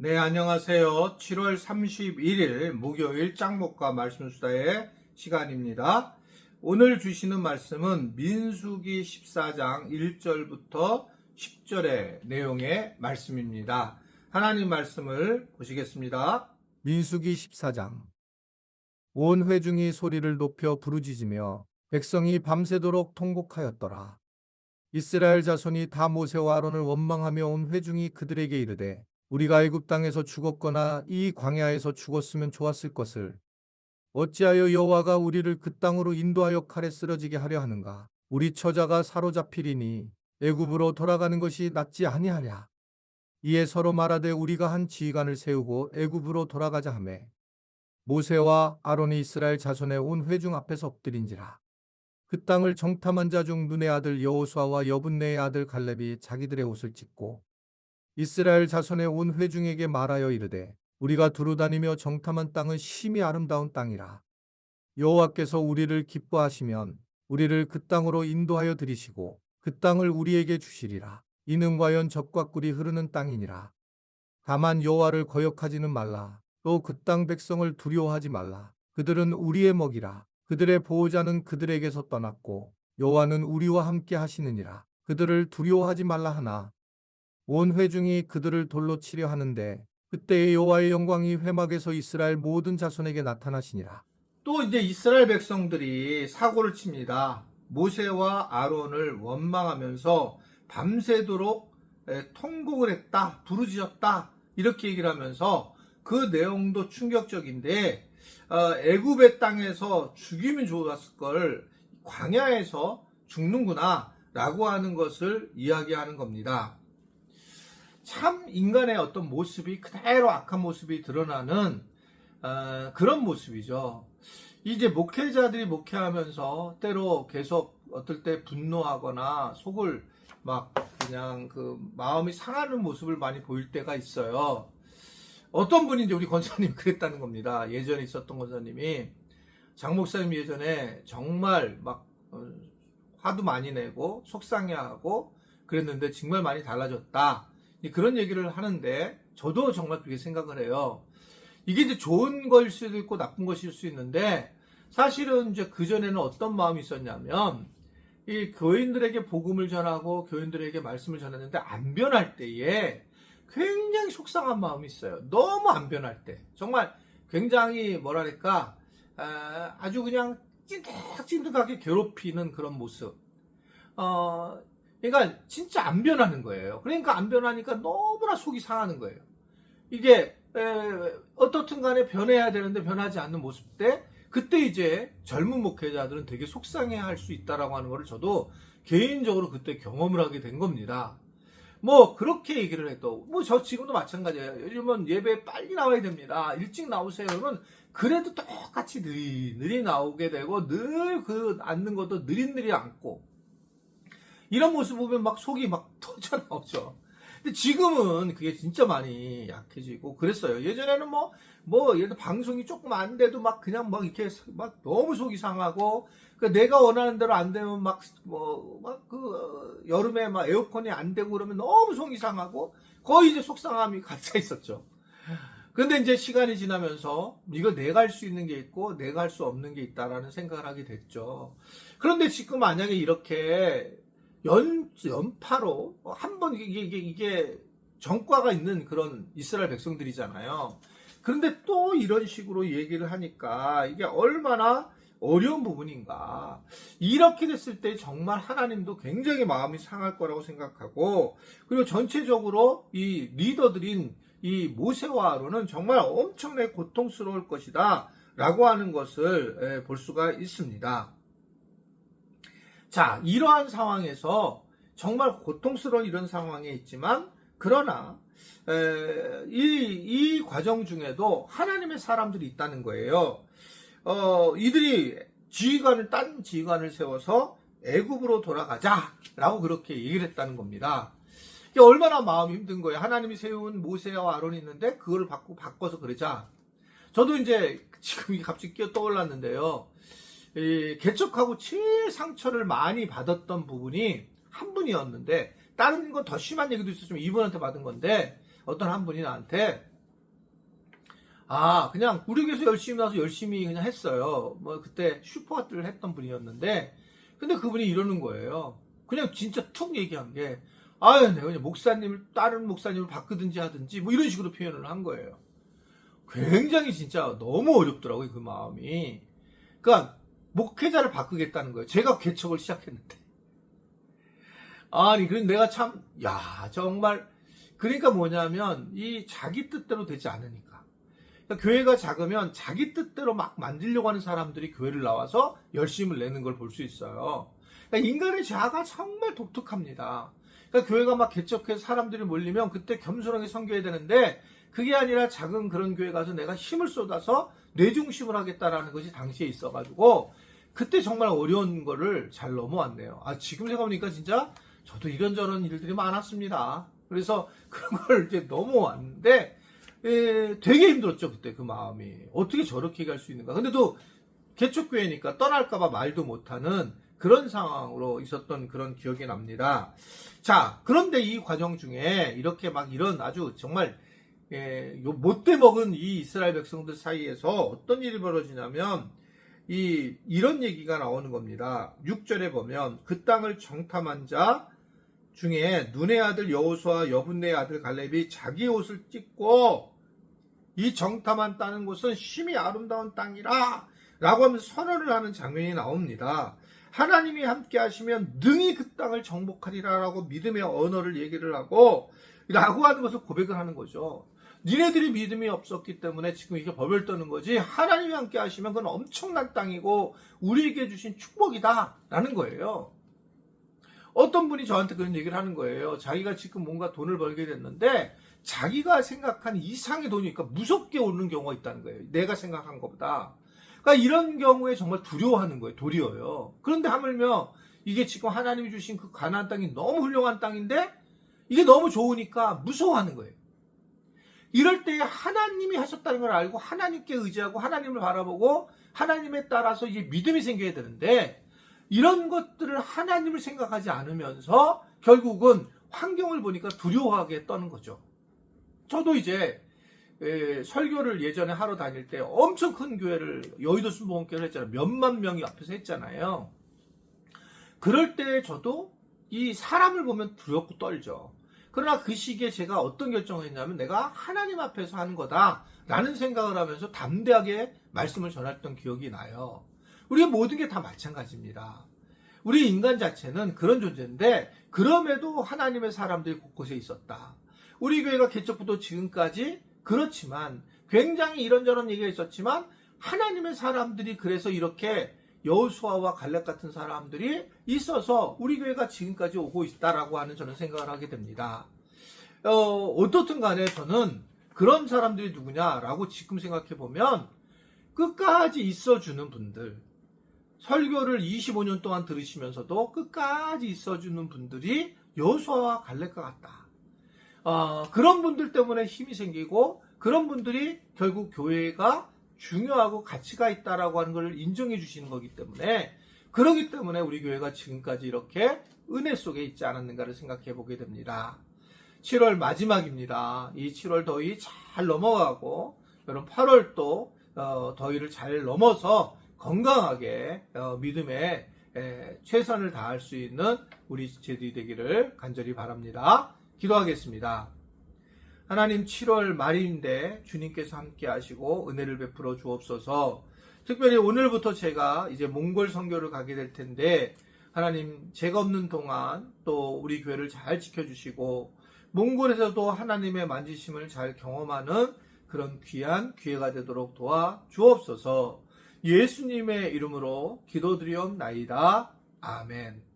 네, 안녕하세요. 7월 31일 목요일 짱목과 말씀수다의 시간입니다. 오늘 주시는 말씀은 민수기 14장 1절부터 10절의 내용의 말씀입니다. 하나님 말씀을 보시겠습니다. 민수기 14장. 온 회중이 소리를 높여 부르짖으며 백성이 밤새도록 통곡하였더라. 이스라엘 자손이 다 모세와 아론을 원망하며 온 회중이 그들에게 이르되 우리가 애굽 땅에서 죽었거나 이 광야에서 죽었으면 좋았을 것을 어찌하여 여호와가 우리를 그 땅으로 인도하여 칼에 쓰러지게 하려 하는가? 우리 처자가 사로잡히리니 애굽으로 돌아가는 것이 낫지 아니하랴. 이에 서로 말하되 우리가 한 지휘관을 세우고 애굽으로 돌아가자 하매 모세와 아론이 이스라엘 자손의 온 회중 앞에서 엎드린지라. 그 땅을 정탐한 자 중 눈의 아들 여호수아와 여분네의 아들 갈렙이 자기들의 옷을 찢고 이스라엘 자손의 온 회중에게 말하여 이르되 우리가 두루다니며 정탐한 땅은 심히 아름다운 땅이라. 여호와께서 우리를 기뻐하시면 우리를 그 땅으로 인도하여 들이시고 그 땅을 우리에게 주시리라. 이는 과연 젖과 꿀이 흐르는 땅이니라. 다만 여호와를 거역하지는 말라. 또 그 땅 백성을 두려워하지 말라. 그들은 우리의 먹이라. 그들의 보호자는 그들에게서 떠났고 여호와는 우리와 함께 하시느니라. 그들을 두려워하지 말라 하나 온 회중이 그들을 돌로 치려 하는데 그때의 여호와의 영광이 회막에서 이스라엘 모든 자손에게 나타나시니라. 또 이제 이스라엘 백성들이 사고를 칩니다. 모세와 아론을 원망하면서 밤새도록 통곡을 했다, 부르짖었다 이렇게 얘기를 하면서 그 내용도 충격적인데 애굽의 땅에서 죽이면 좋았을 걸 광야에서 죽는구나 라고 하는 것을 이야기하는 겁니다. 참 인간의 어떤 모습이 그대로 악한 모습이 드러나는 그런 모습이죠. 이제 목회자들이 목회하면서 때로 계속 어떨 때 분노하거나 속을 막 그냥 그 마음이 상하는 모습을 많이 보일 때가 있어요. 어떤 분이 이제 우리 권사님 그랬다는 겁니다. 예전에 있었던 권사님이 장 목사님 예전에 정말 막 화도 많이 내고 속상해하고 그랬는데 정말 많이 달라졌다. 그런 얘기를 하는데 저도 정말 그렇게 생각을 해요. 이게 이제 좋은 것일 수도 있고 나쁜 것일 수 있는데 사실은 이제 그전에는 어떤 마음이 있었냐면 이 교인들에게 복음을 전하고 교인들에게 말씀을 전했는데 안 변할 때에 굉장히 속상한 마음이 있어요. 너무 안 변할 때. 정말 굉장히 뭐랄까 아주 그냥 찐득찐득하게 괴롭히는 그런 모습. 그러니까 진짜 안 변하는 거예요. 그러니까 안 변하니까 너무나 속이 상하는 거예요. 이게 어떻든 간에 변해야 되는데 변하지 않는 모습 때 그때 이제 젊은 목회자들은 되게 속상해할 수 있다라고 하는 거를 저도 개인적으로 그때 경험을 하게 된 겁니다. 뭐 그렇게 얘기를 해도 뭐 저 지금도 마찬가지예요. 요즘은 예배 빨리 나와야 됩니다. 일찍 나오세요. 그러면 그래도 똑같이 느리 나오게 되고 늘 그 앉는 것도 느릿느릿 앉고 이런 모습 보면 막 속이 막 터져 나오죠. 근데 지금은 그게 진짜 많이 약해지고 그랬어요. 예전에는 예를 들어 방송이 조금 안 돼도 막 그냥 막 이렇게 막 너무 속이 상하고, 그러니까 내가 원하는 대로 안 되면 여름에 막 에어컨이 안 되고 그러면 너무 속이 상하고 거의 이제 속상함이 갇혀 있었죠. 근데 이제 시간이 지나면서 이거 내가 할 수 있는 게 있고 내가 할 수 없는 게 있다라는 생각을 하게 됐죠. 그런데 지금 만약에 이렇게 연파로 한번 이게 전과가 있는 그런 이스라엘 백성들이잖아요. 그런데 또 이런 식으로 얘기를 하니까 이게 얼마나 어려운 부분인가. 이렇게 됐을 때 정말 하나님도 굉장히 마음이 상할 거라고 생각하고, 그리고 전체적으로 이 리더들인 이 모세와 아론은 정말 엄청나게 고통스러울 것이다 라고 하는 것을 볼 수가 있습니다. 자, 이러한 상황에서 정말 고통스러운 이런 상황에 있지만, 그러나 이 과정 중에도 하나님의 사람들이 있다는 거예요. 이들이 딴 지휘관을 세워서 애굽으로 돌아가자라고 그렇게 얘기를 했다는 겁니다. 이게 얼마나 마음이 힘든 거예요. 하나님이 세운 모세와 아론이 있는데 그걸 바꿔서 그러자. 저도 이제 지금 갑자기 떠올랐는데요. 개척하고 제일 상처를 많이 받았던 부분이 한 분이었는데, 다른 건 더 심한 얘기도 있었지만 이분한테 받은 건데, 어떤 한 분이 나한테 그냥 우리 교회에서 열심히 나와서 열심히 그냥 했어요. 뭐 그때 슈퍼를 했던 분이었는데, 근데 그분이 이러는 거예요. 그냥 진짜 툭 얘기한 게, 내가 그냥 다른 목사님을 바꾸든지 하든지 뭐 이런 식으로 표현을 한 거예요. 굉장히 진짜 너무 어렵더라고요, 그 마음이. 그러니까 목회자를 바꾸겠다는 거예요. 제가 개척을 시작했는데. 그래서 내가 참, 정말, 그러니까 뭐냐면, 이 자기 뜻대로 되지 않으니까. 그러니까 교회가 작으면 자기 뜻대로 막 만들려고 하는 사람들이 교회를 나와서 열심을 내는 걸 볼 수 있어요. 그러니까 인간의 자아가 정말 독특합니다. 그러니까 교회가 막 개척해서 사람들이 몰리면 그때 겸손하게 섬겨야 되는데, 그게 아니라 작은 그런 교회 가서 내가 힘을 쏟아서 뇌중심을 하겠다라는 것이 당시에 있어가지고, 그때 정말 어려운 거를 잘 넘어왔네요. 지금 생각해보니까 진짜 저도 이런저런 일들이 많았습니다. 그래서 그런 걸 이제 넘어왔는데, 되게 힘들었죠, 그때 그 마음이. 어떻게 저렇게 갈 수 있는가. 근데 또 개척교회니까 떠날까봐 말도 못하는 그런 상황으로 있었던 그런 기억이 납니다. 자, 그런데 이 과정 중에 이렇게 막 이런 아주 정말 못돼 먹은 이 이스라엘 백성들 사이에서 어떤 일이 벌어지냐면, 이런 얘기가 나오는 겁니다. 6절에 보면 그 땅을 정탐한 자 중에 눈의 아들 여호수아와 여분네의 아들 갈렙이 자기 옷을 찢고 이 정탐한 땅은 곳은 심히 아름다운 땅이라 라고 하면서 선언을 하는 장면이 나옵니다. 하나님이 함께 하시면 능히 그 땅을 정복하리라 라고 믿음의 언어를 얘기를 하고 라고 하는 것을 고백을 하는 거죠. 니네들이 믿음이 없었기 때문에 지금 이게 벌벌 떠는 거지, 하나님이 함께 하시면 그건 엄청난 땅이고 우리에게 주신 축복이다 라는 거예요. 어떤 분이 저한테 그런 얘기를 하는 거예요. 자기가 지금 뭔가 돈을 벌게 됐는데 자기가 생각한 이상의 돈이니까 무섭게 오르는 경우가 있다는 거예요. 내가 생각한 것보다. 그러니까 이런 경우에 정말 두려워하는 거예요. 도리어요. 그런데 하물며 이게 지금 하나님이 주신 그 가나안 땅이 너무 훌륭한 땅인데 이게 너무 좋으니까 무서워하는 거예요. 이럴 때 하나님이 하셨다는 걸 알고 하나님께 의지하고 하나님을 바라보고 하나님에 따라서 이제 믿음이 생겨야 되는데, 이런 것들을 하나님을 생각하지 않으면서 결국은 환경을 보니까 두려워하게 떠는 거죠. 저도 이제 설교를 예전에 하러 다닐 때 엄청 큰 교회를, 여의도 순복음교회를 했잖아요. 몇만 명이 앞에서 했잖아요. 그럴 때 저도 이 사람을 보면 두렵고 떨죠. 그러나 그 시기에 제가 어떤 결정을 했냐면, 내가 하나님 앞에서 하는 거다 라는 생각을 하면서 담대하게 말씀을 전했던 기억이 나요. 우리의 모든 게 다 마찬가지입니다. 우리 인간 자체는 그런 존재인데 그럼에도 하나님의 사람들이 곳곳에 있었다. 우리 교회가 개척부터 지금까지 그렇지만 굉장히 이런저런 얘기가 있었지만 하나님의 사람들이 그래서 이렇게 여호수아와 갈렙 같은 사람들이 있어서 우리 교회가 지금까지 오고 있다라고 하는 저는 생각을 하게 됩니다. 어떻든 간에 저는 그런 사람들이 누구냐라고 지금 생각해 보면, 끝까지 있어주는 분들, 설교를 25년 동안 들으시면서도 끝까지 있어주는 분들이 여호수아와 갈렙과 같다. 그런 분들 때문에 힘이 생기고 그런 분들이 결국 교회가 중요하고 가치가 있다라고 하는 걸 인정해 주시는 거기 때문에, 그러기 때문에 우리 교회가 지금까지 이렇게 은혜 속에 있지 않았는가를 생각해 보게 됩니다. 7월 마지막입니다. 이 7월 더위 잘 넘어가고 여러분 8월도 더위를 잘 넘어서 건강하게 믿음에 최선을 다할 수 있는 우리 제들이 되기를 간절히 바랍니다. 기도하겠습니다. 하나님, 7월 말인데 주님께서 함께 하시고 은혜를 베풀어 주옵소서. 특별히 오늘부터 제가 이제 몽골 선교를 가게 될 텐데, 하나님, 제가 없는 동안 또 우리 교회를 잘 지켜주시고 몽골에서도 하나님의 만지심을 잘 경험하는 그런 귀한 기회가 되도록 도와 주옵소서. 예수님의 이름으로 기도드리옵나이다. 아멘.